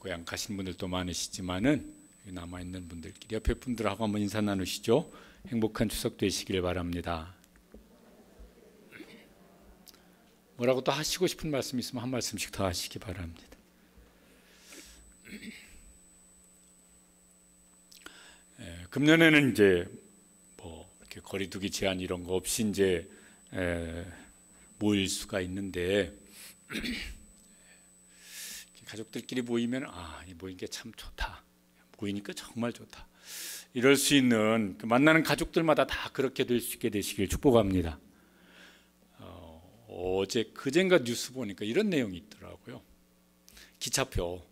고향 가신 분들도 많으시지만은 남아있는 분들끼리 옆에 분들하고 한번 인사 나누시죠. 행복한 추석 되시길 바랍니다. 뭐라고 또 하시고 싶은 말씀 있으면 한 말씀씩 더 하시기 바랍니다. 금년에는 이제 뭐 이렇게 거리두기 제한 이런 거 없이 이제 모일 수가 있는데 가족들끼리 모이면 모이는 게 참 좋다. 모이니까 정말 좋다. 이럴 수 있는 만나는 가족들마다 다 그렇게 될 수 있게 되시길 축복합니다. 어제 그젠가 뉴스 보니까 이런 내용이 있더라고요. 기차표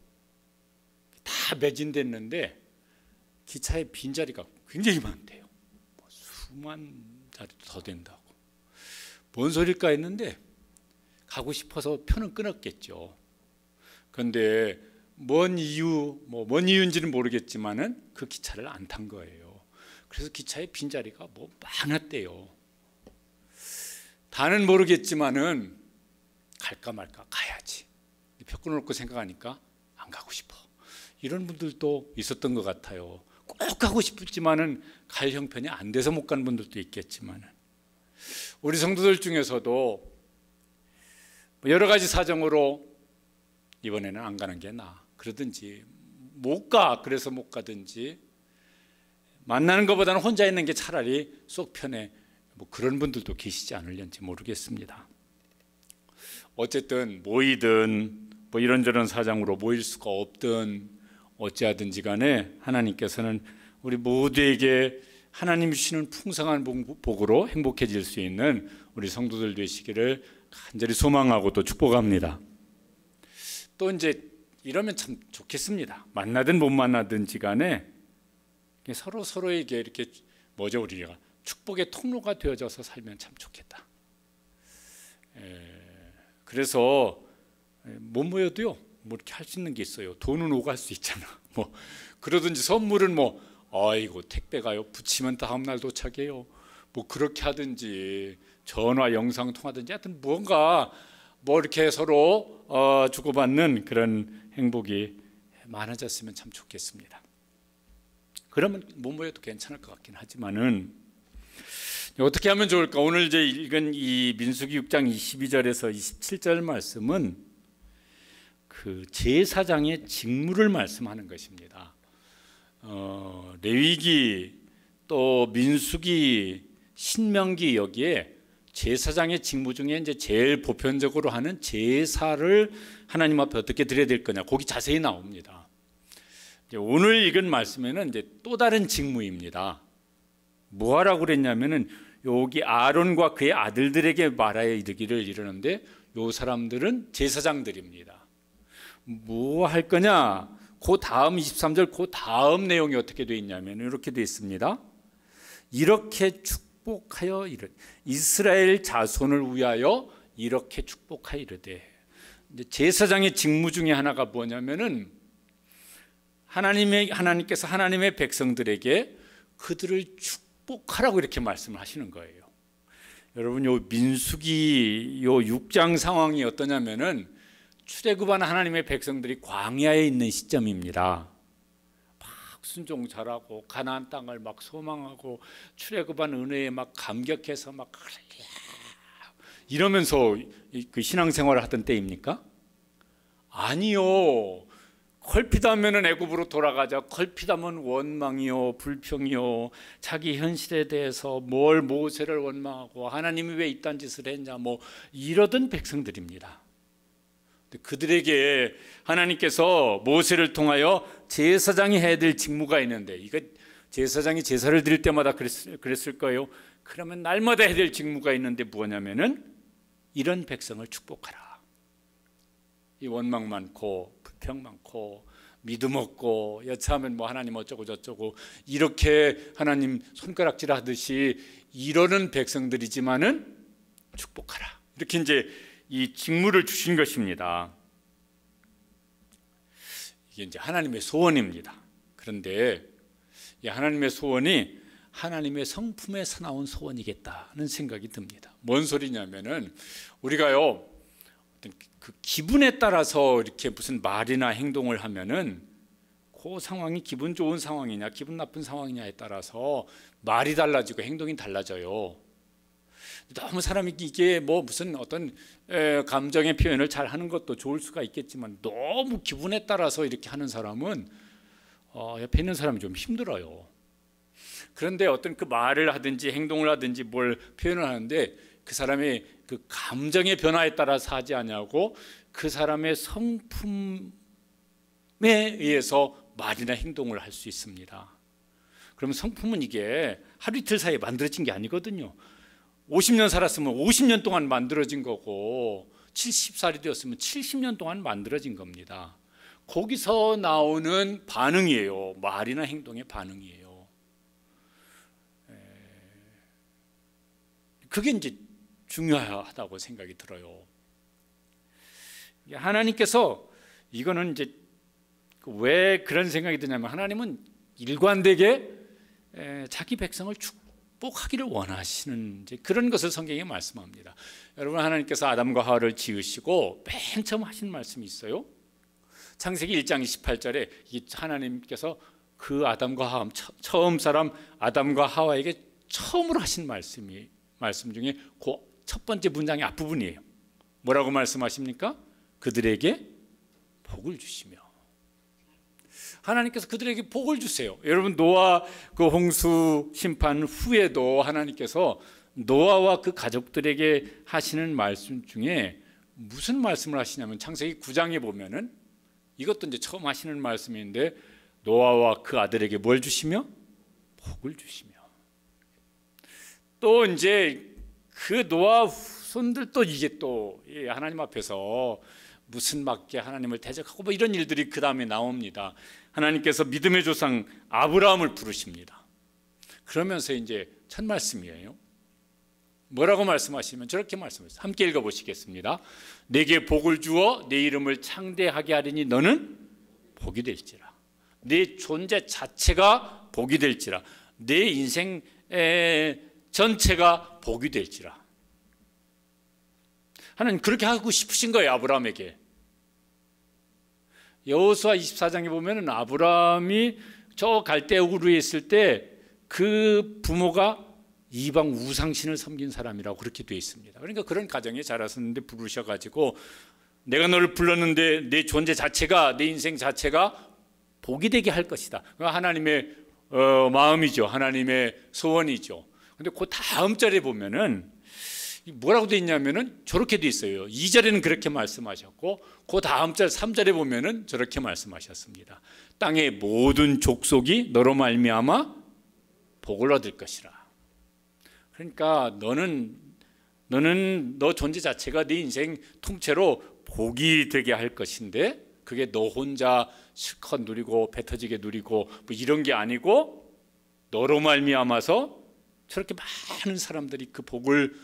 다 매진됐는데 기차에 빈자리가 굉장히 많대요. 수만 자리도 더 된다고. 뭔 소릴까 했는데 가고 싶어서 표는 끊었겠죠. 그런데 뭔 이유인지는 모르겠지만은 그 기차를 안 탄 거예요. 그래서 기차에 빈자리가 많았대요. 다는 모르겠지만은 갈까 말까 가야지. 표 끊어놓고 생각하니까 안 가고 싶어. 이런 분들도 있었던 것 같아요. 꼭 가고 싶지만은 갈 형편이 안 돼서 못 가는 분들도 있겠지만은 우리 성도들 중에서도 여러 가지 사정으로 이번에는 안 가는 게 나아. 그러든지 못 가. 그래서 못 가든지 만나는 것보다는 혼자 있는 게 차라리 속 편해. 그런 분들도 계시지 않을는지 모르겠습니다. 어쨌든 모이든 이런저런 사정으로 모일 수가 없든 어찌하든지 간에 하나님께서는 우리 모두에게 하나님 주시는 풍성한 복으로 행복해질 수 있는 우리 성도들 되시기를 간절히 소망하고 또 축복합니다. 또 이제 이러면 참 좋겠습니다. 만나든 못 만나든지 간에 서로에게 이렇게 우리가 축복의 통로가 되어져서 살면 참 좋겠다. 그래서 못 모여도요 이렇게 할 수 있는 게 있어요. 돈은 오갈 수 있잖아. 그러든지 선물은 아이고 택배 가요. 붙이면 다음 날 도착해요. 그렇게 하든지 전화 영상 통하든지 하여튼 뭔가 이렇게 서로 주고받는 그런 행복이 많아졌으면 참 좋겠습니다. 그러면 못 모여도 괜찮을 것 같긴 하지만은 어떻게 하면 좋을까? 오늘 이제 읽은 이 민수기 6장 22절에서 27절 말씀은 그 제사장의 직무를 말씀하는 것입니다. 레위기 또 민수기 신명기 여기에 제사장의 직무 중에 이제 제일 보편적으로 하는 제사를 하나님 앞에 어떻게 드려야 될 거냐, 거기 자세히 나옵니다. 오늘 읽은 말씀에는 이제 또 다른 직무입니다. 뭐 하라고 그랬냐면은 여기 아론과 그의 아들들에게 말하여 이르기를 이러는데 요 사람들은 제사장들입니다. 뭐 할 거냐? 그 다음 23절 그 다음 내용이 어떻게 되어 있냐면 이렇게 되어 있습니다. 이렇게 축복하여 이스라엘 자손을 위하여 이렇게 축복하여 이르되, 제사장의 직무 중에 하나가 뭐냐면은 하나님께서 하나님의 백성들에게 그들을 축복하라고 이렇게 말씀을 하시는 거예요. 여러분, 요 민수기 요 6장 상황이 어떠냐면은 출애굽한 하나님의 백성들이 광야에 있는 시점입니다. 막 순종 잘하고 가나안 땅을 막 소망하고 출애굽한 은혜에 막 감격해서 막 이러면서 그 신앙생활을 하던 때입니까? 아니요. 걸핏하면 애굽으로 돌아가자. 걸핏하면 원망이요, 불평이요, 자기 현실에 대해서 뭘 모세를 원망하고 하나님이 왜 이딴 짓을 했냐 이러던 백성들입니다. 그들에게 하나님께서 모세를 통하여 제사장이 해야 될 직무가 있는데, 이거 제사장이 제사를 드릴 때마다 그랬을 거예요. 그러면 날마다 해야 될 직무가 있는데 뭐냐면은 이런 백성을 축복하라. 이 원망 많고 불평 많고 믿음 없고 여차하면 하나님 어쩌고 저쩌고 이렇게 하나님 손가락질 하듯이 이러는 백성들이지만은 축복하라. 이렇게 이제 이 직무를 주신 것입니다. 이게 이제 하나님의 소원입니다. 그런데 이 하나님의 소원이 하나님의 성품에서 나온 소원이겠다는 생각이 듭니다. 뭔 소리냐면은 우리가요 어떤 그 기분에 따라서 이렇게 무슨 말이나 행동을 하면은 그 상황이 기분 좋은 상황이냐 기분 나쁜 상황이냐에 따라서 말이 달라지고 행동이 달라져요. 너무 사람이 이게 뭐 무슨 어떤 감정의 표현을 잘 하는 것도 좋을 수가 있겠지만 너무 기분에 따라서 이렇게 하는 사람은 옆에 있는 사람이 좀 힘들어요. 그런데 어떤 그 말을 하든지 행동을 하든지 뭘 표현을 하는데 그 사람의 그 감정의 변화에 따라서 하지 않냐고 그 사람의 성품에 의해서 말이나 행동을 할 수 있습니다. 그럼 성품은 이게 하루 이틀 사이에 만들어진 게 아니거든요. 50년 살았으면 50년 동안 만들어진 거고 70살이 되었으면 70년 동안 만들어진 겁니다. 거기서 나오는 반응이에요. 말이나 행동의 반응이에요. 그게 이제 중요하다고 생각이 들어요. 하나님께서 이거는 이제 왜 그런 생각이 드냐면 하나님은 일관되게 자기 백성을 축복하기를 원하시는 이제 그런 것을 성경에 말씀합니다. 여러분 하나님께서 아담과 하와를 지으시고 맨 처음 하신 말씀이 있어요. 창세기 1장 28절에 하나님께서 그 아담과 하와 처음 사람 아담과 하와에게 처음으로 하신 말씀 중에 그 첫 번째 문장의 앞부분이에요. 뭐라고 말씀하십니까? 그들에게 복을 주시며. 하나님께서 그들에게 복을 주세요. 여러분 노아 그 홍수 심판 후에도 하나님께서 노아와 그 가족들에게 하시는 말씀 중에 무슨 말씀을 하시냐면 창세기 9장에 보면은 이것도 이제 처음 하시는 말씀인데 노아와 그 아들에게 뭘 주시며? 복을 주시며. 또 이제 그 노아 후손들도 이게 또 하나님 앞에서 무슨 맞게 하나님을 대적하고 뭐 이런 일들이 그 다음에 나옵니다. 하나님께서 믿음의 조상 아브라함을 부르십니다. 그러면서 이제 첫 말씀이에요. 뭐라고 말씀하시면 저렇게 말씀하세요. 함께 읽어보시겠습니다. 내게 복을 주어 내 이름을 창대하게 하리니 너는 복이 될지라. 내 존재 자체가 복이 될지라. 내 인생 전체가 복이 될지라. 하나님 그렇게 하고 싶으신 거예요. 아브라함에게. 여호수아 24장에 보면 아브라함이 저 갈대 우르에 있을 때 그 부모가 이방 우상신을 섬긴 사람이라고 그렇게 되어 있습니다. 그러니까 그런 가정에 자랐었는데 부르셔가지고 내가 너를 불렀는데 내 존재 자체가 내 인생 자체가 복이 되게 할 것이다. 하나님의 마음이죠. 하나님의 소원이죠. 근데 그 다음 절에 보면은 뭐라고 되어 있냐면은 저렇게 되어 있어요. 2절에는 그렇게 말씀하셨고 그 다음 절 3절에 보면은 저렇게 말씀하셨습니다. 땅의 모든 족속이 너로 말미암아 복을 얻을 것이라. 그러니까 너는 너 존재 자체가 네 인생 통째로 복이 되게 할 것인데 그게 너 혼자 실컷 누리고 배 터지게 누리고 뭐 이런 게 아니고 너로 말미암아서 저렇게 많은 사람들이 그 복을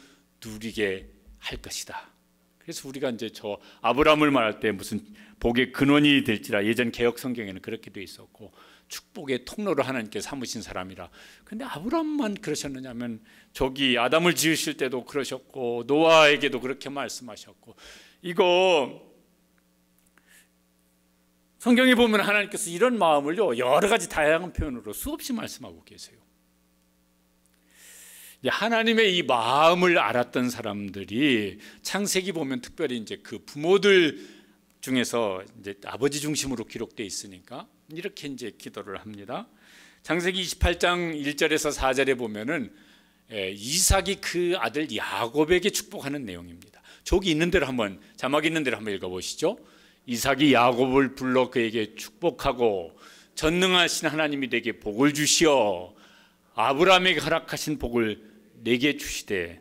누리게 할 것이다. 그래서 우리가 이제 저 아브라함을 말할 때 무슨 복의 근원이 될지라 예전 개역 성경에는 그렇게 돼 있었고 축복의 통로를 하나님께 삼으신 사람이라. 근데 아브라함만 그러셨느냐면 저기 아담을 지으실 때도 그러셨고 노아에게도 그렇게 말씀하셨고 이거 성경에 보면 하나님께서 이런 마음을요 여러 가지 다양한 표현으로 수없이 말씀하고 계세요. 하나님의 이 마음을 알았던 사람들이 창세기 보면 특별히 이제 그 부모들 중에서 이제 아버지 중심으로 기록되어 있으니까 이렇게 이제 기도를 합니다. 창세기 28장 1절에서 4절에 보면은 이삭이 그 아들 야곱에게 축복하는 내용입니다. 저기 있는 대로 한번 자막 있는 대로 한번 읽어보시죠. 이삭이 야곱을 불러 그에게 축복하고 전능하신 하나님이 내게 복을 주시어 아브라함에게 허락하신 복을 내게 주시되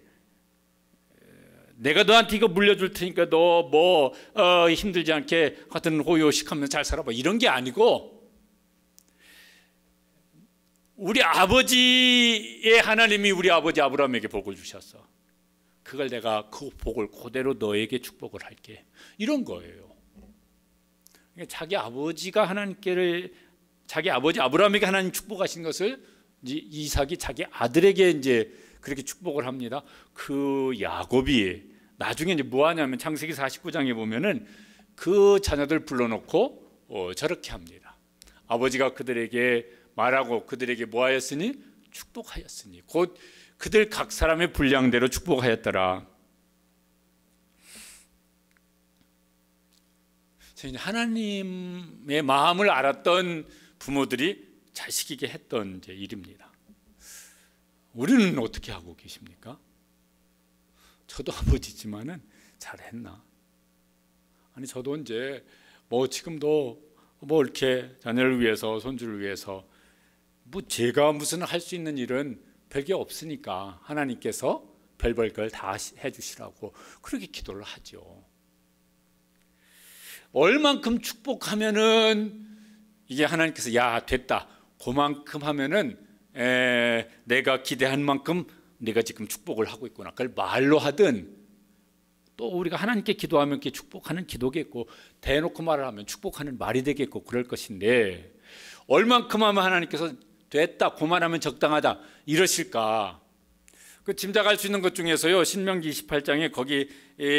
내가 너한테 이거 물려줄 테니까 너 뭐 힘들지 않게 하여튼 호요식하면 잘 살아봐 이런 게 아니고 우리 아버지의 하나님이 우리 아버지 아브라함에게 복을 주셨어. 그걸 내가 그 복을 그대로 너에게 축복을 할게 이런 거예요. 그러니까 자기 아버지가 자기 아버지 아브라함에게 하나님 축복하신 것을 이삭이 자기 아들에게 이제 그렇게 축복을 합니다. 그 야곱이 나중에 이제 뭐 하냐면 창세기 49장에 보면은 그 자녀들 불러놓고 저렇게 합니다. 아버지가 그들에게 말하고 그들에게 뭐 하였으니? 축복하였으니 곧 그들 각 사람의 분량대로 축복하였더라. 하나님의 마음을 알았던 부모들이 자식에게 했던 이제 일입니다. 우리는 어떻게 하고 계십니까? 저도 아버지지만은 잘했나? 아니 저도 이제 뭐 지금도 뭐 이렇게 자녀를 위해서 손주를 위해서 뭐 제가 무슨 할 수 있는 일은 별게 없으니까 하나님께서 별별 걸 다 해주시라고 그렇게 기도를 하죠. 얼만큼 축복하면은 이게 하나님께서 야 됐다 그만큼 하면은 내가 기대한 만큼 내가 지금 축복을 하고 있구나 그걸 말로 하든 또 우리가 하나님께 기도하면 그게 축복하는 기도겠고 대놓고 말을 하면 축복하는 말이 되겠고 그럴 것인데 얼만큼 하면 하나님께서 됐다 그만하면 적당하다 이러실까? 그 짐작할 수 있는 것 중에서요 신명기 28장에 거기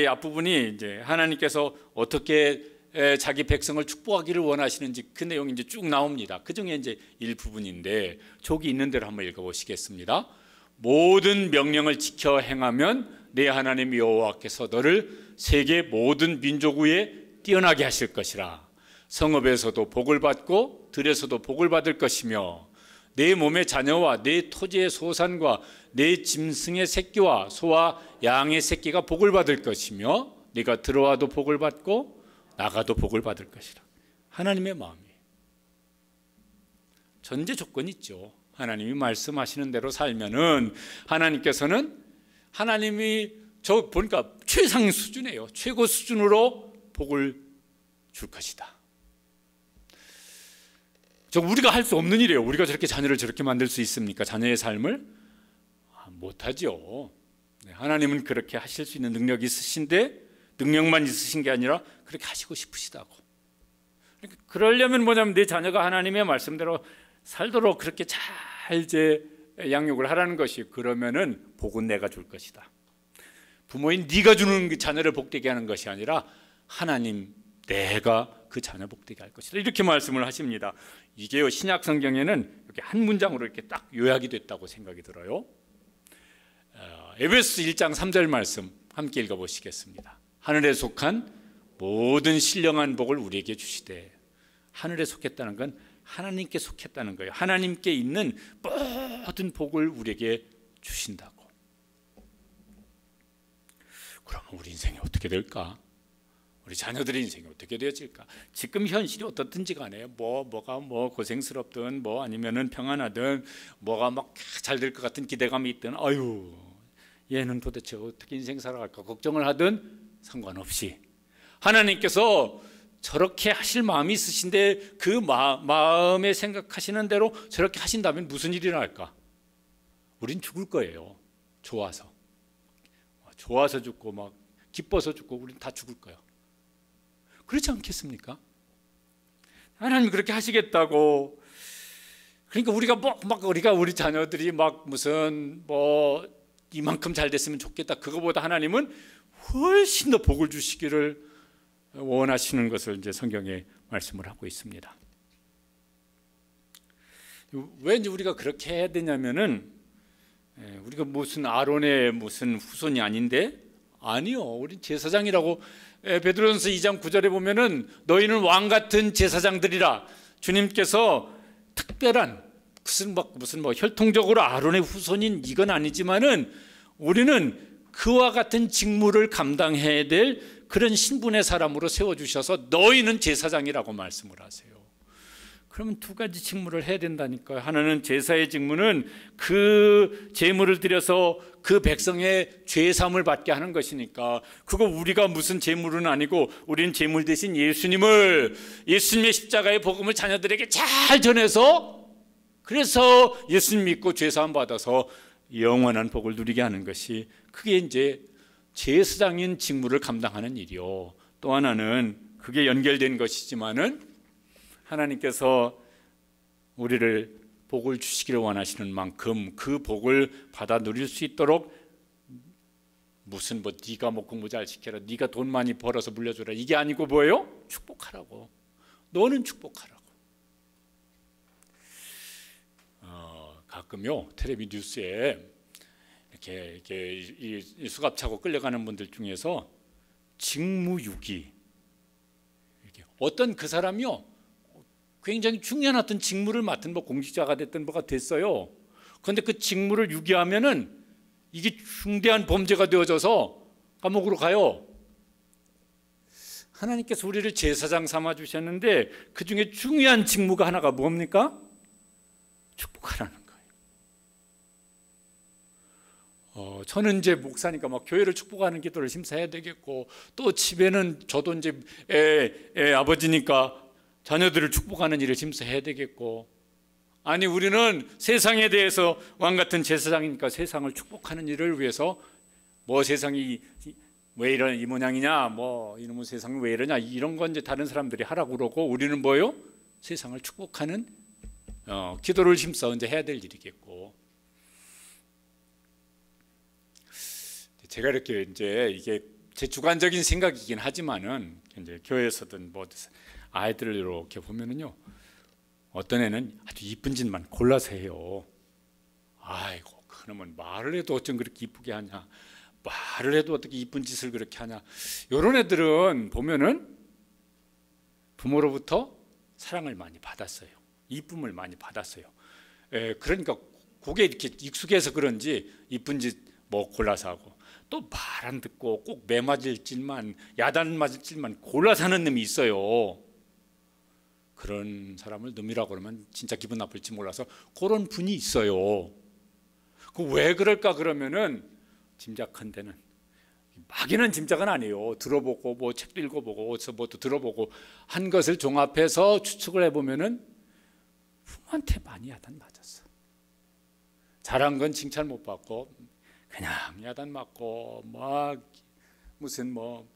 앞부분이 이제 하나님께서 어떻게 자기 백성을 축복하기를 원하시는지 그 내용이 이제 쭉 나옵니다. 그 중에 이제 일부분인데 저기 있는 대로 한번 읽어보시겠습니다. 모든 명령을 지켜 행하면 내 하나님 여호와께서 너를 세계 모든 민족 위에 뛰어나게 하실 것이라. 성읍에서도 복을 받고 들에서도 복을 받을 것이며 내 몸의 자녀와 내 토지의 소산과 내 짐승의 새끼와 소와 양의 새끼가 복을 받을 것이며 네가 들어와도 복을 받고 나가도 복을 받을 것이라. 하나님의 마음이 전제 조건이 있죠. 하나님이 말씀하시는 대로 살면은 하나님께서는 하나님이 저 보니까 최상 수준이에요. 최고 수준으로 복을 줄 것이다. 저 우리가 할 수 없는 일이에요. 우리가 저렇게 자녀를 저렇게 만들 수 있습니까? 자녀의 삶을 못하죠. 하나님은 그렇게 하실 수 있는 능력이 있으신데 능력만 있으신 게 아니라 그렇게 하시고 싶으시다고. 그러니까 그러려면 뭐냐면 내 자녀가 하나님의 말씀대로 살도록 그렇게 잘 이제 양육을 하라는 것이 그러면은 복은 내가 줄 것이다. 부모인 네가 주는 그 자녀를 복되게 하는 것이 아니라 하나님 내가 그 자녀 복되게 할 것이다. 이렇게 말씀을 하십니다. 이게요 신약 성경에는 이렇게 한 문장으로 이렇게 딱 요약이 됐다고 생각이 들어요. 에베소 1장 3절 말씀 함께 읽어보시겠습니다. 하늘에 속한 모든 신령한 복을 우리에게 주시되 하늘에 속했다는 건 하나님께 속했다는 거예요. 하나님께 있는 모든 복을 우리에게 주신다고. 그러면 우리 인생이 어떻게 될까? 우리 자녀들의 인생이 어떻게 되어질까? 지금 현실이 어떻든지 간에 뭐가 고생스럽든 뭐 아니면은 평안하든 뭐가 막 잘 될 것 같은 기대감이 있든 아유 얘는 도대체 어떻게 인생 살아갈까 걱정을 하든 상관없이 하나님께서 저렇게 하실 마음이 있으신데 그 마음에 생각하시는 대로 저렇게 하신다면 무슨 일이 날까? 우린 죽을 거예요. 좋아서 죽고 막 기뻐서 죽고 우린 다 죽을 거예요. 그렇지 않겠습니까? 하나님 그렇게 하시겠다고. 그러니까 우리가 우리 자녀들이 막 무슨 뭐 이만큼 잘 됐으면 좋겠다. 그거보다 하나님은 훨씬 더 복을 주시기를 원하시는 것을 이제 성경에 말씀을 하고 있습니다. 왜 이제 우리가 그렇게 해야 되냐면은 우리가 무슨 아론의 무슨 후손이 아닌데 아니요. 우리 제사장이라고 베드로전서 2장 9절에 보면은 너희는 왕 같은 제사장들이라. 주님께서 특별한 무슨 혈통적으로 아론의 후손인 이건 아니지만은 우리는 그와 같은 직무를 감당해야 될 그런 신분의 사람으로 세워주셔서 너희는 제사장이라고 말씀을 하세요. 그러면 두 가지 직무를 해야 된다니까요. 하나는 제사의 직무는 그 제물을 드려서 그 백성의 죄사함을 받게 하는 것이니까 그거 우리가 무슨 제물은 아니고 우리는 제물 대신 예수님의 십자가의 복음을 자녀들에게 잘 전해서 그래서 예수님 믿고 죄사함 받아서 영원한 복을 누리게 하는 것이 그게 이제 제사장인 직무를 감당하는 일이요. 또 하나는 그게 연결된 것이지만은 하나님께서 우리를 복을 주시기를 원하시는 만큼 그 복을 받아 누릴 수 있도록 무슨 뭐 네가 뭐 공부 잘 시켜라, 네가 돈 많이 벌어서 물려줘라, 이게 아니고 뭐예요? 축복하라고. 너는 축복하라고. 가끔요 텔레비 뉴스에 이렇게 이 수갑 차고 끌려가는 분들 중에서 직무유기, 이렇게 어떤 그 사람이요 굉장히 중요한 어떤 직무를 맡은 뭐 공직자가 됐든 뭐가 됐어요. 그런데 그 직무를 유기하면은 이게 중대한 범죄가 되어져서 감옥으로 가요. 하나님께서 우리를 제사장 삼아 주셨는데 그 중에 중요한 직무가 하나가 뭡니까? 축복하라는 거예요. 저는 이제 목사니까 막 교회를 축복하는 기도를 심사해야 되겠고, 또 집에는 저도 이제 아버지니까 자녀들을 축복하는 일을 심사해야 되겠고, 아니 우리는 세상에 대해서 왕 같은 제사장이니까 세상을 축복하는 일을 위해서 뭐 세상이 왜 이런 이 모양이냐, 뭐 이놈의 세상이 왜 이러냐, 이런 건 이제 다른 사람들이 하라고 그러고, 우리는 뭐요? 세상을 축복하는 기도를 심사 이제 해야 될 일이겠고. 제가 이렇게 이제 이게 제 주관적인 생각이긴 하지만은 이제 교회에서든 뭐 아이들을 이렇게 보면은요, 어떤 애는 아주 이쁜 짓만 골라서 해요. 아이고 그놈은 말을 해도 어쩜 그렇게 이쁘게 하냐, 말을 해도 어떻게 이쁜 짓을 그렇게 하냐. 이런 애들은 보면은 부모로부터 사랑을 많이 받았어요. 이쁨을 많이 받았어요. 그러니까 그게 이렇게 익숙해서 그런지 이쁜 짓 뭐 골라서 하고, 또 말 안 듣고 꼭 매 맞을 짓만, 야단 맞을 짓만 골라서 하는 놈이 있어요. 그런 사람을 놈이라고 그러면 진짜 기분 나쁠지 몰라서 그런 분이 있어요. 그 왜 그럴까 그러면은 짐작한 데는, 막연한 짐작은 아니에요. 들어보고 뭐 책도 읽어보고 어디서 뭐도 들어보고 한 것을 종합해서 추측을 해보면은 부모한테 많이 야단 맞았어. 잘한 건 칭찬 못 받고 그냥 야단 맞고 막 무슨 뭐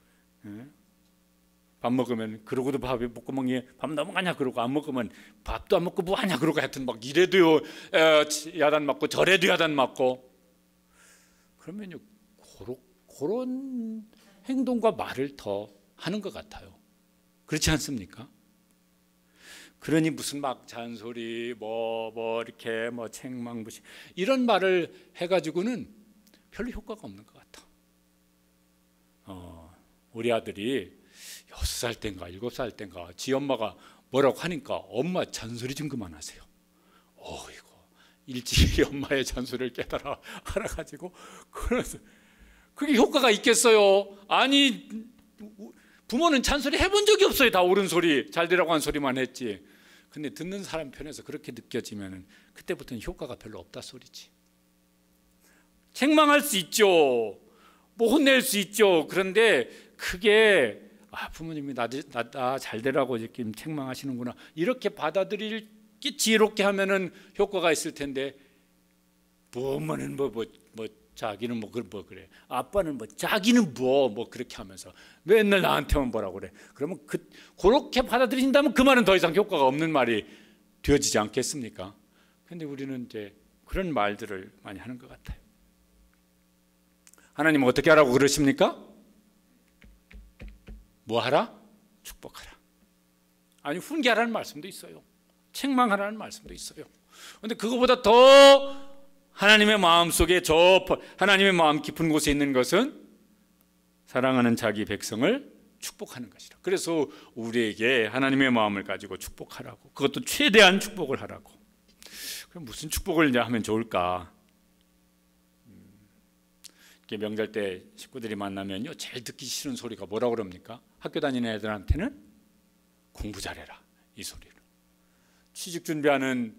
밥 먹으면 그러고도 밥에 목구멍에 밥 넘어가냐 그러고, 안 먹으면 밥도 안 먹고 뭐 하냐 그러고, 하여튼 막 이래도요 야단 맞고 저래도 야단 맞고. 그러면요 그런 행동과 말을 더 하는 것 같아요. 그렇지 않습니까? 그러니 무슨 막 잔소리 뭐 이렇게 뭐 책망부심 이런 말을 해가지고는 별로 효과가 없는 것 같아. 우리 아들이 6살 때인가 7살 때인가 지 엄마가 뭐라고 하니까 엄마 잔소리 좀 그만하세요. 어이구 일찍이 엄마의 잔소리를 깨달아 알아가지고, 그래서 그게 효과가 있겠어요? 아니 부모는 잔소리 해본 적이 없어요. 다 옳은 소리, 잘 되라고 한 소리만 했지. 근데 듣는 사람 편에서 그렇게 느껴지면 그때부터는 효과가 별로 없다 소리지. 책망할 수 있죠, 뭐 혼낼 수 있죠. 그런데 그게 부모님이 나 잘 되라고 이렇게 책망하시는구나 이렇게 받아들이기 지혜롭게 하면은 효과가 있을 텐데, 부모는 뭐 자기는 뭐 그래, 아빠는 뭐 자기는 뭐 그렇게 하면서 맨날 나한테만 뭐라고 그래. 그러면 그렇게 받아들인다면 그 말은 더 이상 효과가 없는 말이 되어지지 않겠습니까? 근데 우리는 이제 그런 말들을 많이 하는 것 같아요. 하나님은 어떻게 하라고 그러십니까? 뭐 하라? 축복하라. 아니 훈계하라는 말씀도 있어요. 책망하라는 말씀도 있어요. 그런데 그거보다 더 하나님의 마음속에, 하나님의 마음 깊은 곳에 있는 것은 사랑하는 자기 백성을 축복하는 것이라. 그래서 우리에게 하나님의 마음을 가지고 축복하라고, 그것도 최대한 축복을 하라고. 그럼 무슨 축복을 이제 하면 좋을까? 명절 때 식구들이 만나면요 제일 듣기 싫은 소리가 뭐라고 그럽니까? 학교 다니는 애들한테는 공부 잘해라 이 소리를, 취직 준비하는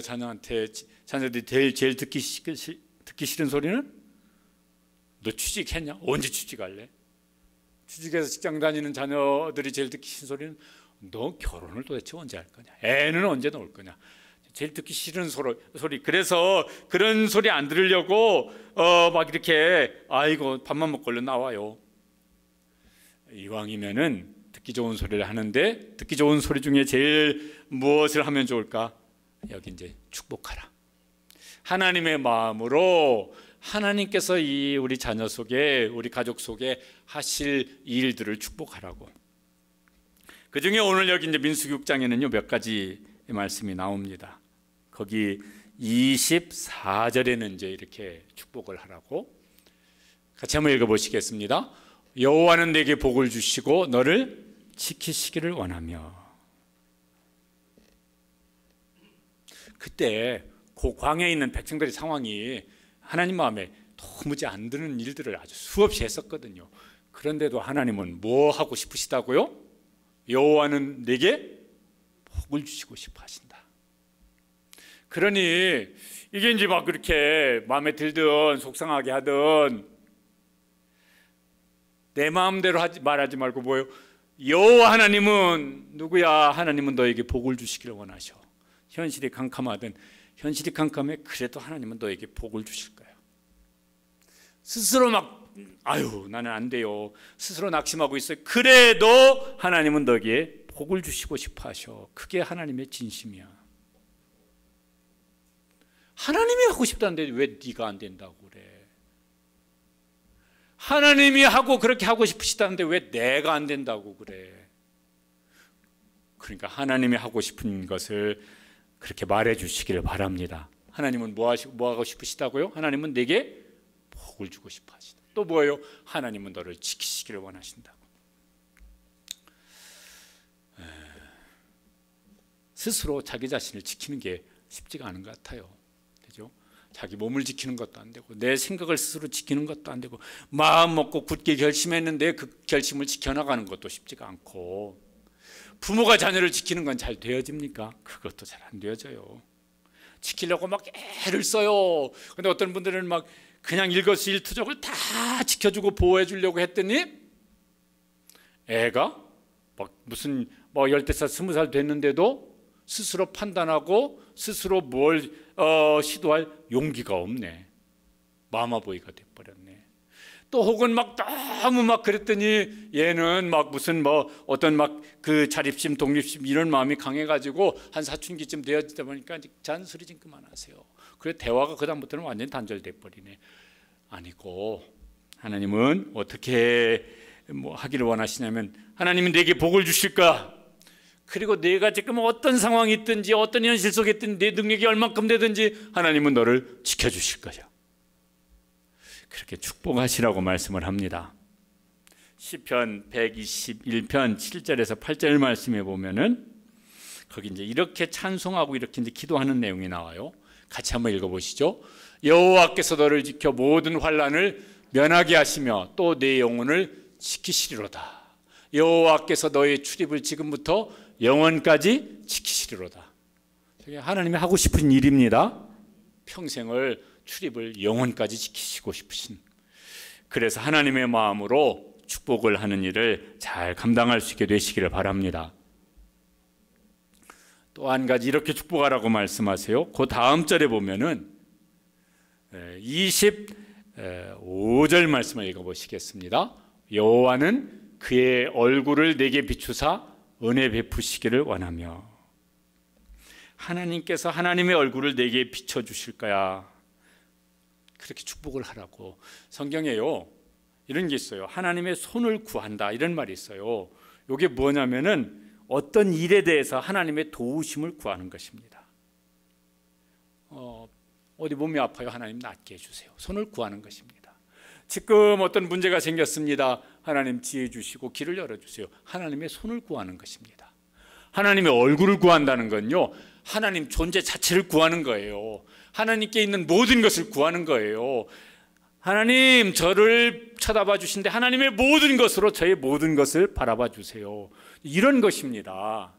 자녀한테, 자녀들이 제일 듣기 싫은 소리는 너 취직했냐? 언제 취직할래? 취직해서 직장 다니는 자녀들이 제일 듣기 싫은 소리는 너 결혼을 도대체 언제 할 거냐? 애는 언제 낳을 거냐? 제일 듣기 싫은 소리. 그래서 그런 소리 안 들으려고 막 이렇게 아이고 밥만 먹고 얼른 나와요. 이왕이면은 듣기 좋은 소리를 하는데, 듣기 좋은 소리 중에 제일 무엇을 하면 좋을까? 여기 이제 축복하라. 하나님의 마음으로 하나님께서 이 우리 자녀 속에, 우리 가족 속에 하실 일들을 축복하라고. 그 중에 오늘 여기 이제 민수기 6장에는요 몇 가지 말씀이 나옵니다. 거기 24절에는 이제 이렇게 축복을 하라고. 같이 한번 읽어보시겠습니다. 여호와는 내게 복을 주시고 너를 지키시기를 원하며. 그때 그 광야에 있는 백성들의 상황이 하나님 마음에 도무지 안 드는 일들을 아주 수없이 했었거든요. 그런데도 하나님은 뭐 하고 싶으시다고요? 여호와는 내게 복을 주시고 싶어 하신다. 그러니 이게 이제 막 그렇게 마음에 들든 속상하게 하든 내 마음대로 말하지 말고 뭐예요? 여호와 하나님은 누구야? 하나님은 너에게 복을 주시기를 원하셔. 현실이 캄캄하든 현실이 캄캄해 그래도 하나님은 너에게 복을 주실 거예요. 스스로 막 아유 나는 안 돼요. 스스로 낙심하고 있어요. 그래도 하나님은 너에게 복을 주시고 싶어 하셔. 그게 하나님의 진심이야. 하나님이 하고 싶다는데 왜 네가 안 된다고 그래? 하나님이 하고 그렇게 하고 싶으시다는데 왜 내가 안 된다고 그래? 그러니까 하나님이 하고 싶은 것을 그렇게 말해 주시기를 바랍니다. 하나님은 뭐 하고 싶으시다고요? 하나님은 내게 복을 주고 싶어 하신다. 또 뭐예요? 하나님은 너를 지키시기를 원하신다고. 스스로 자기 자신을 지키는 게 쉽지가 않은 것 같아요. 그죠? 자기 몸을 지키는 것도 안 되고 내 생각을 스스로 지키는 것도 안 되고 마음 먹고 굳게 결심했는데 그 결심을 지켜나가는 것도 쉽지가 않고 부모가 자녀를 지키는 건 잘 되어집니까? 그것도 잘 안 되어져요. 지키려고 막 애를 써요. 근데 어떤 분들은 막 그냥 일거수일투족을 다 지켜주고 보호해 주려고 했더니 애가 막 무슨 뭐 10살 20살 됐는데도 스스로 판단하고 스스로 뭘 시도할 용기가 없네. 마마보이가 돼버렸네. 또 혹은 막 너무 막 그랬더니 얘는 막 무슨 뭐 어떤 막 그 자립심 독립심 이런 마음이 강해가지고 한 사춘기쯤 되어지다 보니까 잔소리 좀 그만하세요. 그래 대화가 그다음부터는 완전히 단절돼 버리네. 아니고 하나님은 어떻게 뭐 하기를 원하시냐면 하나님은 내게 복을 주실까? 그리고 내가 지금 어떤 상황이 있든지 어떤 현실 속에 있든 내 능력이 얼만큼 되든지 하나님은 너를 지켜주실 거야. 그렇게 축복하시라고 말씀을 합니다. 시편 121편 7절에서 8절 말씀에 보면은 거기 이제 이렇게 찬송하고 이렇게 이제 기도하는 내용이 나와요. 같이 한번 읽어보시죠. 여호와께서 너를 지켜 모든 환난을 면하게 하시며 또 내 영혼을 지키시리로다. 여호와께서 너의 출입을 지금부터 영원까지 지키시리로다. 하나님이 하고 싶은 일입니다. 평생을 출입을 영원까지 지키시고 싶으신. 그래서 하나님의 마음으로 축복을 하는 일을 잘 감당할 수 있게 되시기를 바랍니다. 또 한 가지 이렇게 축복하라고 말씀하세요. 그 다음 절에 보면은 25절 말씀을 읽어보시겠습니다. 여호와는 그의 얼굴을 내게 비추사 은혜 베푸시기를 원하며. 하나님께서 하나님의 얼굴을 내게 비춰주실 거야. 그렇게 축복을 하라고. 성경에요 이런 게 있어요. 하나님의 손을 구한다 이런 말이 있어요. 이게 뭐냐면은 어떤 일에 대해서 하나님의 도우심을 구하는 것입니다. 어디 몸이 아파요? 하나님 낫게 해주세요. 손을 구하는 것입니다. 지금 어떤 문제가 생겼습니다. 하나님 지혜 주시고 길을 열어주세요. 하나님의 손을 구하는 것입니다. 하나님의 얼굴을 구한다는 건요 하나님 존재 자체를 구하는 거예요. 하나님께 있는 모든 것을 구하는 거예요. 하나님 저를 쳐다봐 주신데 하나님의 모든 것으로 저의 모든 것을 바라봐 주세요. 이런 것입니다.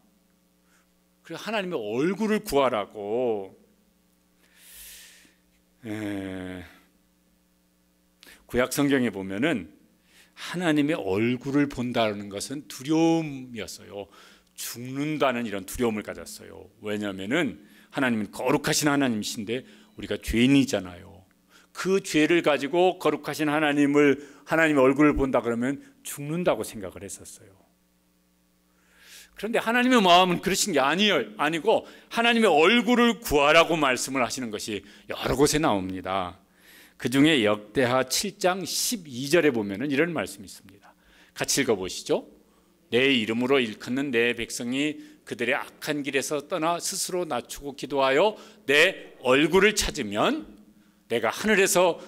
그래서 하나님의 얼굴을 구하라고. 구약 성경에 보면은 하나님의 얼굴을 본다는 것은 두려움이었어요. 죽는다는 이런 두려움을 가졌어요. 왜냐하면은 하나님은 거룩하신 하나님이신데 우리가 죄인이잖아요. 그 죄를 가지고 거룩하신 하나님의 얼굴을 본다 그러면 죽는다고 생각을 했었어요. 그런데 하나님의 마음은 그러신 게 아니고 하나님의 얼굴을 구하라고 말씀을 하시는 것이 여러 곳에 나옵니다. 그 중에 역대하 7장 12절에 보면은 이런 말씀이 있습니다. 같이 읽어보시죠. 내 이름으로 일컫는 내 백성이 그들의 악한 길에서 떠나 스스로 낮추고 기도하여 내 얼굴을 찾으면 내가 하늘에서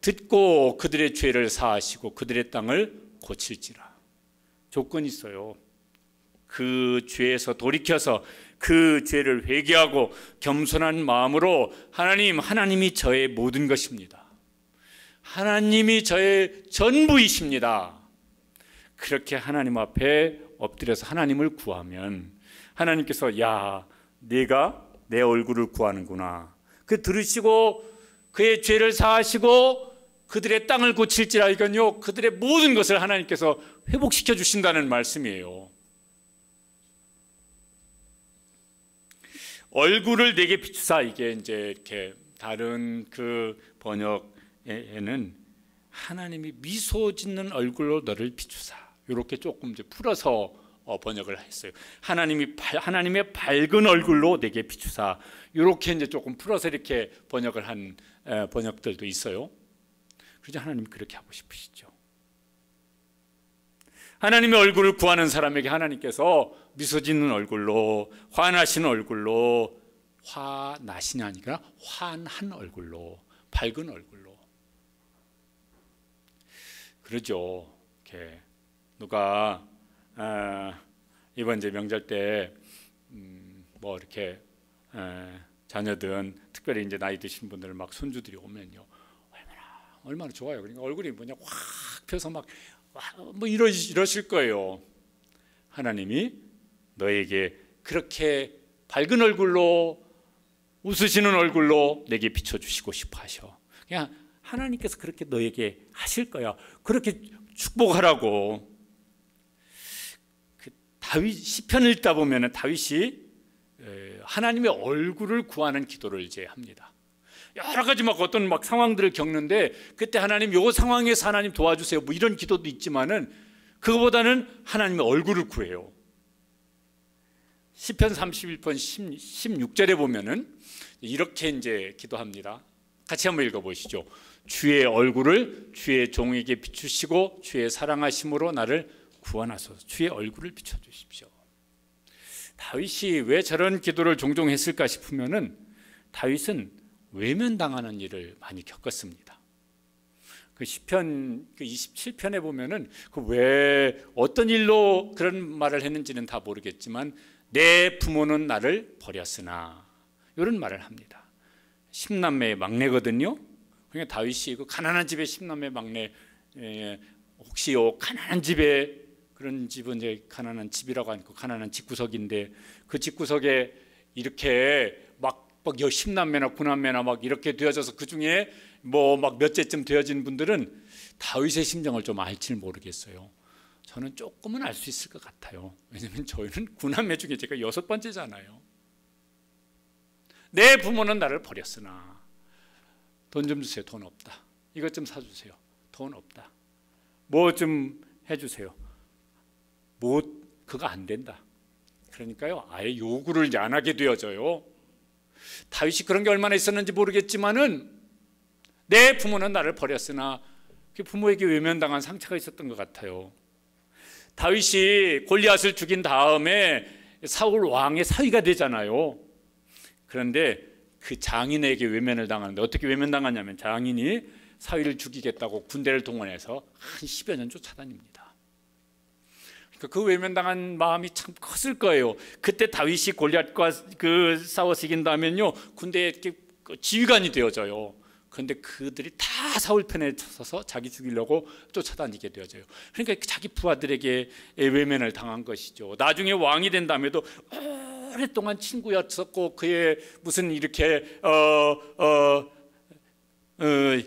듣고 그들의 죄를 사하시고 그들의 땅을 고칠지라. 조건이 있어요. 그 죄에서 돌이켜서 그 죄를 회개하고 겸손한 마음으로 하나님이 저의 모든 것입니다. 하나님이 저의 전부이십니다. 그렇게 하나님 앞에 엎드려서 하나님을 구하면 하나님께서 야, 네가 내 얼굴을 구하는구나. 그 들으시고 그의 죄를 사하시고 그들의 땅을 고칠지라. 이건요, 그들의 모든 것을 하나님께서 회복시켜 주신다는 말씀이에요. 얼굴을 내게 비추사, 이게 이제 이렇게 다른 그 번역에는 하나님이 미소 짓는 얼굴로 너를 비추사, 이렇게 조금 이제 풀어서 번역을 했어요. 하나님의 밝은 얼굴로 내게 비추사, 이렇게 이제 조금 풀어서 이렇게 번역을 한 번역들도 있어요. 그래서 하나님이 그렇게 하고 싶으시죠. 하나님의 얼굴을 구하는 사람에게 하나님께서 미소 짓는 얼굴로, 환하신 얼굴로, 화나시냐 아니라 환한 얼굴로, 밝은 얼굴로. 그러죠. 이렇게 누가 이번 이제 명절 때 뭐 이렇게 자녀든 특별히 이제 나이 드신 분들 막 손주들이 오면요, 얼마나 좋아요. 그러니까 얼굴이 뭐냐 확 펴서 막 뭐 이러실 거예요. 하나님이 너에게 그렇게 밝은 얼굴로, 웃으시는 얼굴로 내게 비춰주시고 싶어 하셔. 그냥 하나님께서 그렇게 너에게 하실 거야. 그렇게 축복하라고. 다윗 시편 읽다 보면은 다윗이 하나님의 얼굴을 구하는 기도를 이제 합니다. 여러 가지 막 어떤 막 상황들을 겪는데 그때 하나님 요 상황에서 하나님 도와주세요, 뭐 이런 기도도 있지만은 그거보다는 하나님의 얼굴을 구해요. 시편 31편 16절에 보면은 이렇게 이제 기도합니다. 같이 한번 읽어보시죠. 주의 얼굴을 주의 종에게 비추시고 주의 사랑하심으로 나를 구원하소서. 주의 얼굴을 비춰주십시오. 다윗이 왜 저런 기도를 종종 했을까 싶으면은 다윗은 외면당하는 일을 많이 겪었습니다. 그 시편 27편에 보면은 그 왜 어떤 일로 그런 말을 했는지는 다 모르겠지만 내 부모는 나를 버렸으나, 이런 말을 합니다. 10남매의 막내거든요. 그러니까 다윗이 그 가난한 집의 10남매 막내, 혹시 요 가난한 집에, 그런 집은 이제 가난한 집이라고 하니까 가난한 집구석인데 그 집구석에 이렇게 막 10남매나 9남매나 막 이렇게 되어져서 그 중에 뭐 막 몇째쯤 되어진 분들은 다윗의 심정을 좀 알지는 모르겠어요. 저는 조금은 알 수 있을 것 같아요. 왜냐하면 저희는 9남매 중에 제가 6번째잖아요. 내 부모는 나를 버렸으나, 돈 좀 주세요. 돈 없다. 이것 좀 사주세요. 돈 없다. 뭐 좀 해주세요. 뭐 그거 안 된다. 그러니까요, 아예 요구를 이제 안 하게 되어져요. 다윗이 그런 게 얼마나 있었는지 모르겠지만은 내 부모는 나를 버렸으나, 그 부모에게 외면당한 상처가 있었던 것 같아요. 다윗이 골리앗을 죽인 다음에 사울 왕의 사위가 되잖아요. 그런데 그 장인에게 외면을 당하는데 어떻게 외면당하냐면 장인이 사위를 죽이겠다고 군대를 동원해서 한 10여 년 쫓아다닙니다. 그 외면당한 마음이 참 컸을 거예요. 그때 다윗이 골리앗과 그 싸워서 이긴다면요, 군대에 이렇게 지휘관이 되어져요. 그런데 그들이 다 사울 편에 서서 자기 죽이려고 쫓아다니게 되어져요. 그러니까 자기 부하들에게 외면을 당한 것이죠. 나중에 왕이 된 다음에도 오랫동안 친구였었고 그의 무슨 이렇게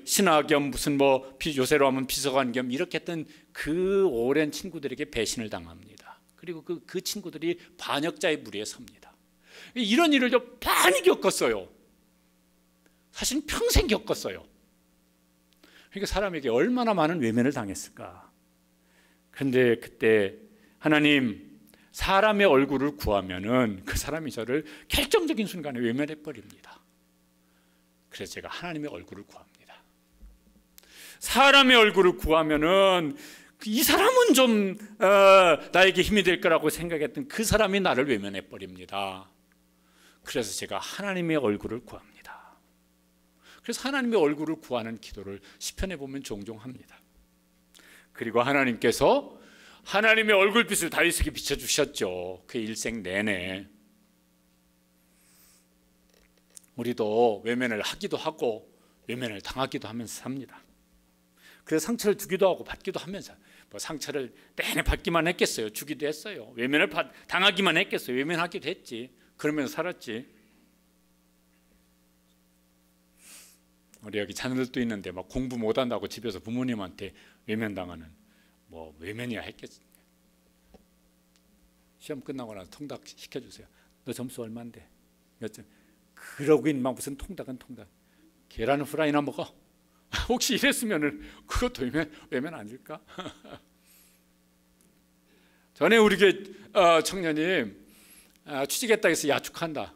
신하 겸 무슨 뭐 요새로 하면 비서관 겸 이렇게 했던 그 오랜 친구들에게 배신을 당합니다. 그리고 그 친구들이 반역자의 무리에 섭니다. 이런 일을 좀 많이 겪었어요. 사실 평생 겪었어요. 그러니까 사람에게 얼마나 많은 외면을 당했을까. 그런데 그때 하나님, 사람의 얼굴을 구하면은 그 사람이 저를 결정적인 순간에 외면해 버립니다. 그래서 제가 하나님의 얼굴을 구합니다. 사람의 얼굴을 구하면은 이 사람은 좀 나에게 힘이 될 거라고 생각했던 그 사람이 나를 외면해 버립니다. 그래서 제가 하나님의 얼굴을 구합니다. 그래서 하나님의 얼굴을 구하는 기도를 시편에 보면 종종 합니다. 그리고 하나님께서 하나님의 얼굴빛을 다윗에게 비춰주셨죠. 그의 일생 내내. 우리도 외면을 하기도 하고 외면을 당하기도 하면서 삽니다. 그래서 상처를 주기도 하고 받기도 하면서, 뭐 상처를 내내 받기만 했겠어요? 주기도 했어요. 외면을 당하기만 했겠어요? 외면하기도 했지. 그러면서 살았지. 우리 여기 자녀들도 있는데 막 공부 못한다고 집에서 부모님한테 외면당하는, 뭐 외면이야 했겠지. 시험 끝나고 나서 통닭 시켜주세요. 너 점수 얼마인데? 몇 점? 그러고 막 무슨 통닭은 통닭. 계란 후라이나 먹어. 혹시 이랬으면은 그것도 외면 아닐까? 전에 우리 교회 청년이 취직했다 해서 야축한다.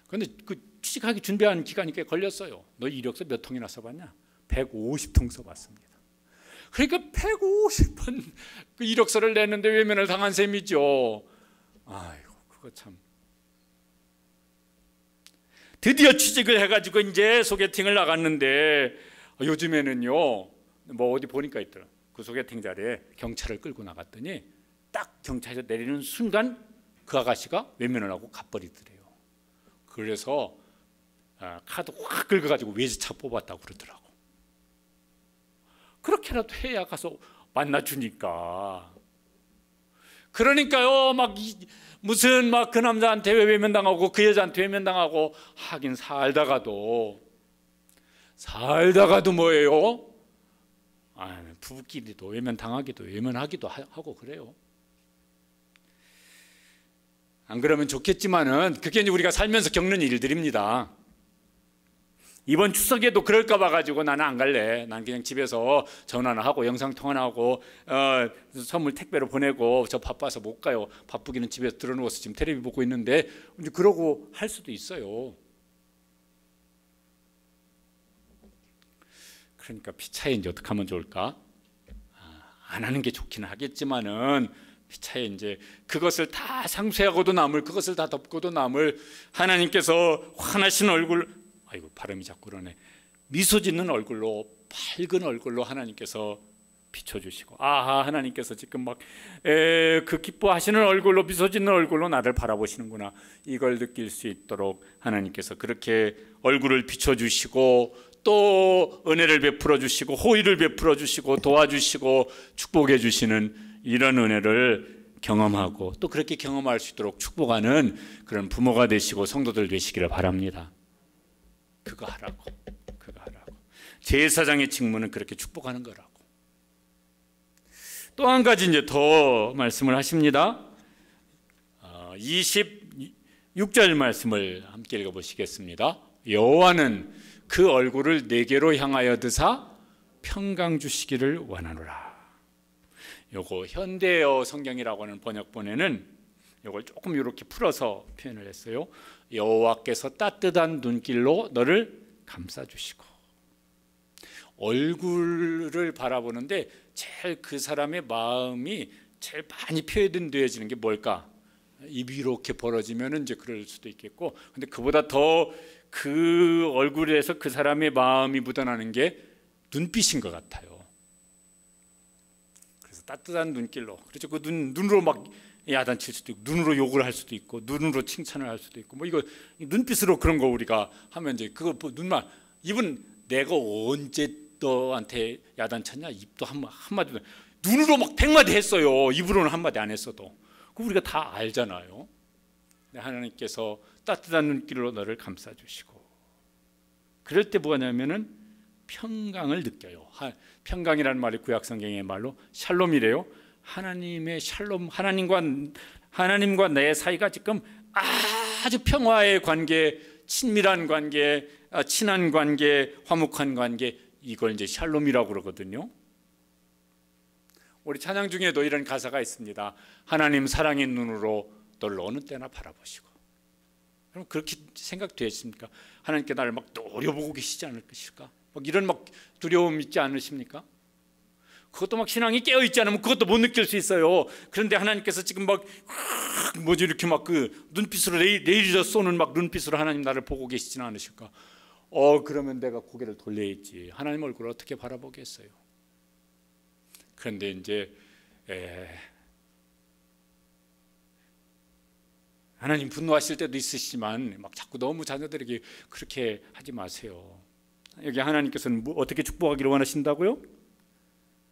그런데 그 취직하기 준비하는 기간이 꽤 걸렸어요. 너 이력서 몇 통이나 써봤냐? 150통 써봤습니다. 그러니까 150번 그 이력서를 냈는데 외면을 당한 셈이죠. 아이고, 그거 참. 드디어 취직을 해가지고 이제 소개팅을 나갔는데, 요즘에는요, 뭐 어디 보니까 있더라. 그 소개팅 자리에 경찰을 끌고 나갔더니 딱 경찰에서 내리는 순간 그 아가씨가 외면을 하고 가버리더래요. 그래서 카드 확 긁어가지고 외제차 뽑았다고 그러더라고. 그렇게라도 해야 가서 만나주니까. 그러니까요, 무슨 그 남자한테 외면당하고 그 여자한테 외면당하고 하긴 살다가도 뭐예요? 부부끼리도 외면당하기도 외면하기도 하고 그래요. 안 그러면 좋겠지만은 그게 이제 우리가 살면서 겪는 일들입니다. 이번 추석에도 그럴까 봐 가지고 나는 안 갈래. 난 그냥 집에서 전화나 하고 영상통화나 하고 선물 택배로 보내고 저 바빠서 못 가요. 바쁘기는 집에서 들어누워서 지금 텔레비 보고 있는데, 이제 그러고 할 수도 있어요. 그러니까 피차에 이제 어떻게 하면 좋을까? 안 하는 게 좋기는 하겠지만은 피차에 이제 그것을 다 상쇄하고도 남을, 그것을 다 덮고도 남을 하나님께서 환하신 얼굴, 아이고 발음이 자꾸 그러네. 미소 짓는 얼굴로, 밝은 얼굴로 하나님께서 비춰주시고, 하나님께서 지금 그 기뻐하시는 얼굴로, 미소 짓는 얼굴로 나를 바라보시는구나, 이걸 느낄 수 있도록 하나님께서 그렇게 얼굴을 비춰주시고 또 은혜를 베풀어 주시고 호의를 베풀어 주시고 도와주시고 축복해 주시는 이런 은혜를 경험하고 또 그렇게 경험할 수 있도록 축복하는 그런 부모가 되시고 성도들 되시기를 바랍니다. 그거 하라고. 제사장의 직무는 그렇게 축복하는 거라고. 또 한 가지 이제 더 말씀을 하십니다. 26절 말씀을 함께 읽어보시겠습니다. 여호와는 그 얼굴을 내게로 향하여 드사 평강 주시기를 원하노라. 요거 현대어 성경이라고 하는 번역본에는 요걸 조금 이렇게 풀어서 표현을 했어요. 여호와께서 따뜻한 눈길로 너를 감싸주시고. 얼굴을 바라보는데 제일 그 사람의 마음이 제일 많이 표현되어지는 게 뭘까? 입이 이렇게 벌어지면 이제 그럴 수도 있겠고, 근데 그보다 더 그 얼굴에서 그 사람의 마음이 묻어나는 게 눈빛인 것 같아요. 그래서 따뜻한 눈길로, 그렇죠. 그 눈으로 야단칠 수도 있고, 눈으로 욕을 할 수도 있고, 눈으로 칭찬을 할 수도 있고, 이거 눈빛으로 그런 거 우리가 하면 이제 그거 눈만, 입은 내가 언제 너한테 야단쳤냐? 입도 한마디도, 눈으로 100마디 했어요. 입으로는 한마디 안 했어도. 그 우리가 다 알잖아요. 하나님께서 따뜻한 눈길로 너를 감싸주시고, 그럴 때 뭐냐면은 평강을 느껴요. 평강이라는 말이 구약 성경의 말로 샬롬이래요. 하나님의 샬롬, 하나님과 내 사이가 지금 아주 평화의 관계, 친밀한 관계, 친한 관계, 화목한 관계, 이걸 이제 샬롬이라고 그러거든요. 우리 찬양 중에도 이런 가사가 있습니다. 하나님 사랑의 눈으로 너를 어느 때나 바라보시고. 그럼 그렇게 생각되십니까? 하나님께 나를 노려보고 계시지 않을 것일까? 막 이런 막 두려움 있지 않으십니까? 그것도 막 신앙이 깨어 있지 않으면 그것도 못 느낄 수 있어요. 그런데 하나님께서 지금 막 뭐지 이렇게 막 그 눈빛으로 레이저 쏘는 막 눈빛으로 하나님 나를 보고 계시지는 않으실까? 그러면 내가 고개를 돌려야지. 하나님 얼굴을 어떻게 바라보겠어요? 그런데 이제 하나님 분노하실 때도 있으시지만 막 자꾸 너무 자녀들에게 그렇게 하지 마세요. 여기 하나님께서는 어떻게 축복하기를 원하신다고요?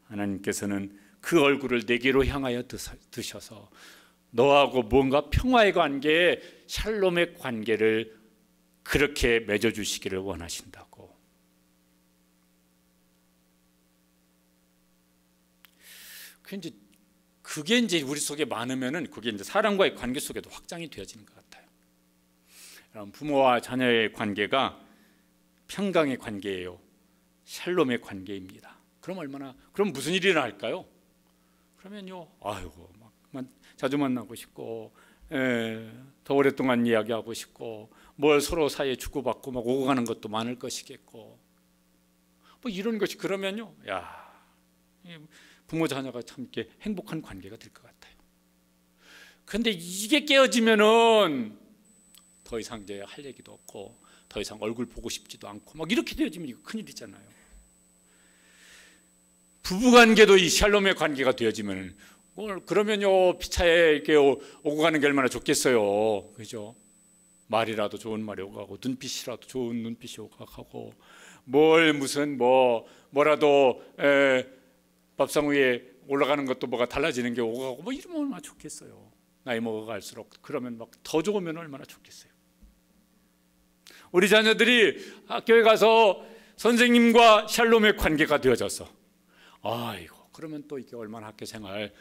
하나님께서는 그 얼굴을 내게로 향하여 드셔서 너하고 뭔가 평화의 관계, 샬롬의 관계를 그렇게 맺어주시기를 원하신다고. 그게 이제 우리 속에 많으면은 그게 이제 사람과의 관계 속에도 확장이 되어지는 것 같아요. 여러분, 부모와 자녀의 관계가 평강의 관계예요. 샬롬의 관계입니다. 그럼 무슨 일이 일어날까요? 그러면요, 아이고 막 자주 만나고 싶고, 더 오랫동안 이야기하고 싶고, 뭘 서로 사이에 주고받고 막 오고 가는 것도 많을 것이겠고, 뭐 이런 것이 그러면요, 야, 부모 자녀가 참 이렇게 행복한 관계가 될 것 같아요. 그런데 이게 깨어지면은 더 이상 이제 할 얘기도 없고, 더 이상 얼굴 보고 싶지도 않고, 막 이렇게 되어지면 이거 큰일이잖아요. 부부관계도 이 샬롬의 관계가 되어지면 그러면요 피차에 이렇게 오고 가는 게 얼마나 좋겠어요, 그죠? 말이라도 좋은 말이 오고 가고, 눈빛이라도 좋은 눈빛이 오고 가고, 뭐라도 밥상 위에 올라가는 것도 뭐가 달라지는 게 오고 가고, 뭐 이러면 얼마나 좋겠어요. 나이 먹어갈수록 그러면 막 더 좋으면 얼마나 좋겠어요. 우리 자녀들이 학교에 가서 선생님과 샬롬의 관계가 되어져서, 아이고, 그러면 또 이게 얼마나 학교 생활,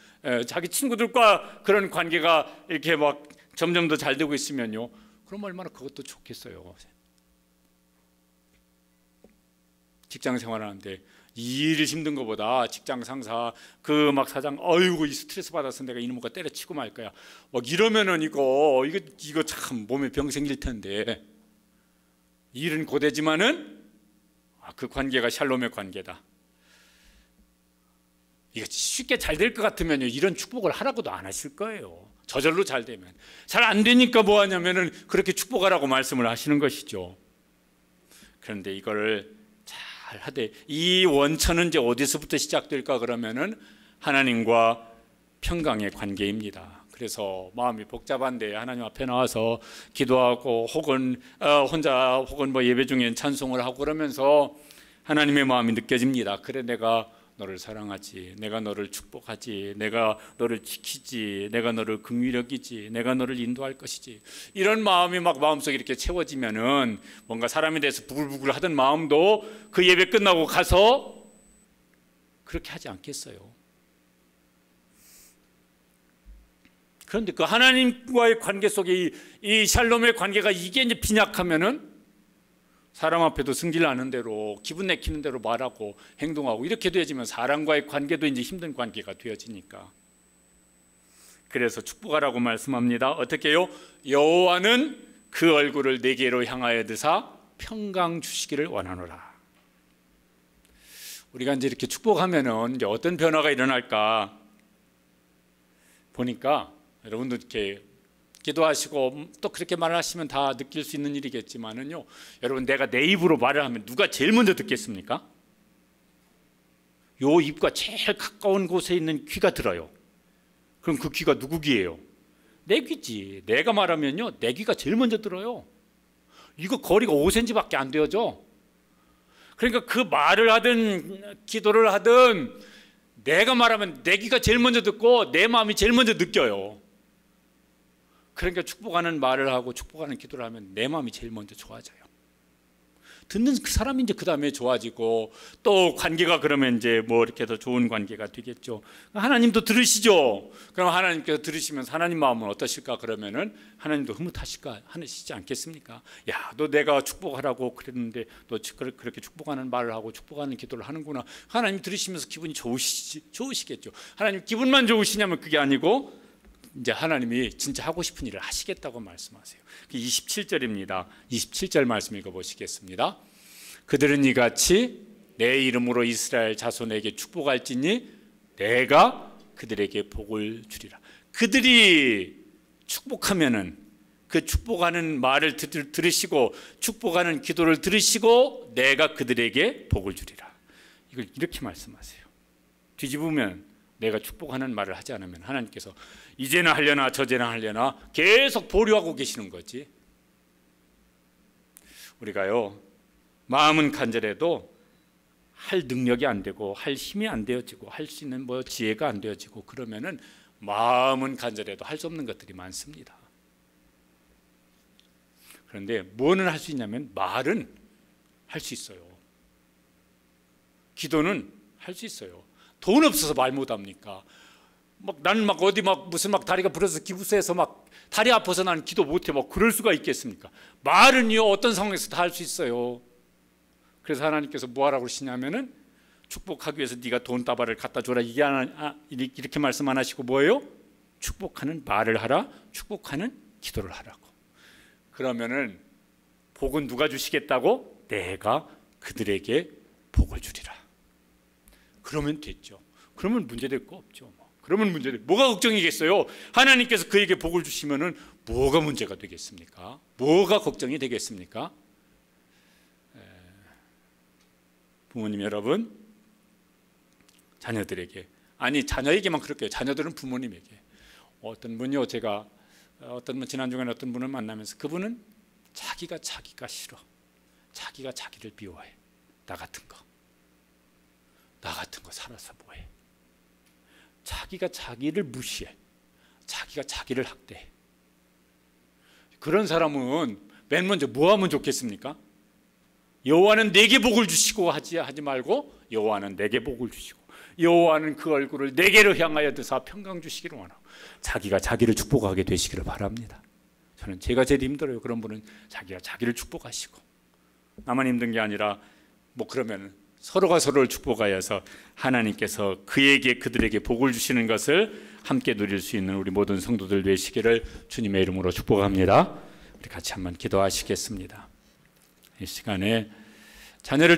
자기 친구들과 그런 관계가 이렇게 막 점점 더 잘 되고 있으면요, 그럼 얼마나 그것도 좋겠어요. 직장 생활하는데 이 일이 힘든 것보다 직장 상사 그 막 사장, 어이구 이 스트레스 받아서 내가 이놈과 때려치고 말 거야, 막 이러면은 이거 참 몸에 병 생길 텐데, 일은 고되지만은 그 관계가 샬롬의 관계다. 이거 쉽게 잘 될 것 같으면요, 이런 축복을 하라고도 안 하실 거예요. 저절로 잘 되면. 잘 안 되니까 뭐 하냐면은 그렇게 축복하라고 말씀을 하시는 것이죠. 그런데 이거를 잘 하되, 이 원천은 이제 어디서부터 시작될까 그러면은 하나님과 평강의 관계입니다. 그래서 마음이 복잡한데 하나님 앞에 나와서 기도하고, 혹은 혼자 혹은 뭐 예배 중에 찬송을 하고 그러면서 하나님의 마음이 느껴집니다. 그래, 내가 너를 사랑하지, 내가 너를 축복하지, 내가 너를 지키지, 내가 너를 긍휼히 여기지, 내가 너를 인도할 것이지, 이런 마음이 막 마음속에 이렇게 채워지면은 뭔가 사람에 대해서 부글부글 하던 마음도 그 예배 끝나고 가서 그렇게 하지 않겠어요. 그런데 그 하나님과의 관계 속에 이 샬롬의 관계가 이게 이제 빈약하면은 사람 앞에도 승질 나는 대로, 기분 내키는 대로 말하고 행동하고 이렇게 되어지면 사람과의 관계도 이제 힘든 관계가 되어지니까. 그래서 축복하라고 말씀합니다. 어떻게 해요? 여호와는 그 얼굴을 내게로 향하여 드사 평강 주시기를 원하노라. 우리가 이제 이렇게 축복하면은 이제 어떤 변화가 일어날까 보니까, 여러분도 이렇게 기도하시고 또 그렇게 말을 하시면 다 느낄 수 있는 일이겠지만은요, 여러분, 내가 내 입으로 말을 하면 누가 제일 먼저 듣겠습니까? 요 입과 제일 가까운 곳에 있는 귀가 들어요. 그럼 그 귀가 누구 귀예요? 내 귀지. 내가 말하면요, 내 귀가 제일 먼저 들어요. 이거 거리가 5cm밖에 안 되어져. 그러니까 그 말을 하든 기도를 하든 내가 말하면 내 귀가 제일 먼저 듣고 내 마음이 제일 먼저 느껴요. 그러니까 축복하는 말을 하고 축복하는 기도를 하면 내 마음이 제일 먼저 좋아져요. 듣는 그 사람이 이제 그 다음에 좋아지고, 또 관계가 그러면 이제 뭐 이렇게 더 좋은 관계가 되겠죠. 하나님도 들으시죠. 그럼 하나님께서 들으시면서 하나님 마음은 어떠실까? 그러면은 하나님도 흐뭇하실까 하시지 않겠습니까? 야, 너 내가 축복하라고 그랬는데 너 그렇게 축복하는 말을 하고 축복하는 기도를 하는구나. 하나님 들으시면서 기분이 좋으시겠죠. 하나님 기분만 좋으시냐면 그게 아니고, 이제 하나님이 진짜 하고 싶은 일을 하시겠다고 말씀하세요. 27절입니다. 27절 말씀 읽어보시겠습니다. 그들은 이같이 내 이름으로 이스라엘 자손에게 축복할지니 내가 그들에게 복을 주리라. 그들이 축복하면은 그 축복하는 말을 들으시고 축복하는 기도를 들으시고 내가 그들에게 복을 주리라. 이걸 이렇게 말씀하세요. 뒤집으면 내가 축복하는 말을 하지 않으면 하나님께서 이제나 하려나 저제나 하려나 계속 보류하고 계시는 거지. 우리가요, 마음은 간절해도 할 능력이 안 되고 할 힘이 안 되어지고 할 수 있는 지혜가 안 되어지고 그러면은 마음은 간절해도 할 수 없는 것들이 많습니다. 그런데 뭐는 할 수 있냐면 말은 할 수 있어요. 기도는 할 수 있어요. 돈 없어서 말 못합니까? 나는 어디 무슨 다리가 부러져서 기부스에서 다리 아파서 나는 기도 못해 그럴 수가 있겠습니까? 말은요 어떤 상황에서 다 할 수 있어요. 그래서 하나님께서 뭐 하라고 그러시냐면은 축복하기 위해서 네가 돈다발을 갖다 줘라 이렇게 말씀 안 하시고 뭐예요? 축복하는 말을 하라, 축복하는 기도를 하라고. 그러면은 복은 누가 주시겠다고? 내가 그들에게 복을 주리라. 그러면 됐죠. 그러면 문제될 거 없죠. 그러면 뭐가 걱정이겠어요? 하나님께서 그에게 복을 주시면은 뭐가 문제가 되겠습니까? 뭐가 걱정이 되겠습니까? 부모님 여러분, 자녀들에게, 아니 자녀에게만 그렇게 해요. 자녀들은 부모님에게. 어떤 분이요, 제가 어떤 분 지난주간에 어떤 분을 만나면서 그분은 자기가 싫어. 자기가 자기를 미워해. 나 같은 거 살아서 뭐해. 자기가 자기를 무시해. 자기가 자기를 학대해. 그런 사람은 맨 먼저 뭐 하면 좋겠습니까? 여호와는 내게 복을 주시고 하지 말고 여호와는 내게 복을 주시고 여호와는 그 얼굴을 내게로 향하여 드사 평강 주시기를 원하고 자기가 자기를 축복하게 되시기를 바랍니다. 저는 제가 제일 힘들어요. 그런 분은 자기가 자기를 축복하시고 나만 힘든 게 아니라 그러면 서로가 서로를 축복하여서 하나님께서 그들에게 복을 주시는 것을 함께 누릴 수 있는 우리 모든 성도들 되시기를 주님의 이름으로 축복합니다. 우리 같이 한번 기도하시겠습니다. 이 시간에 자녀를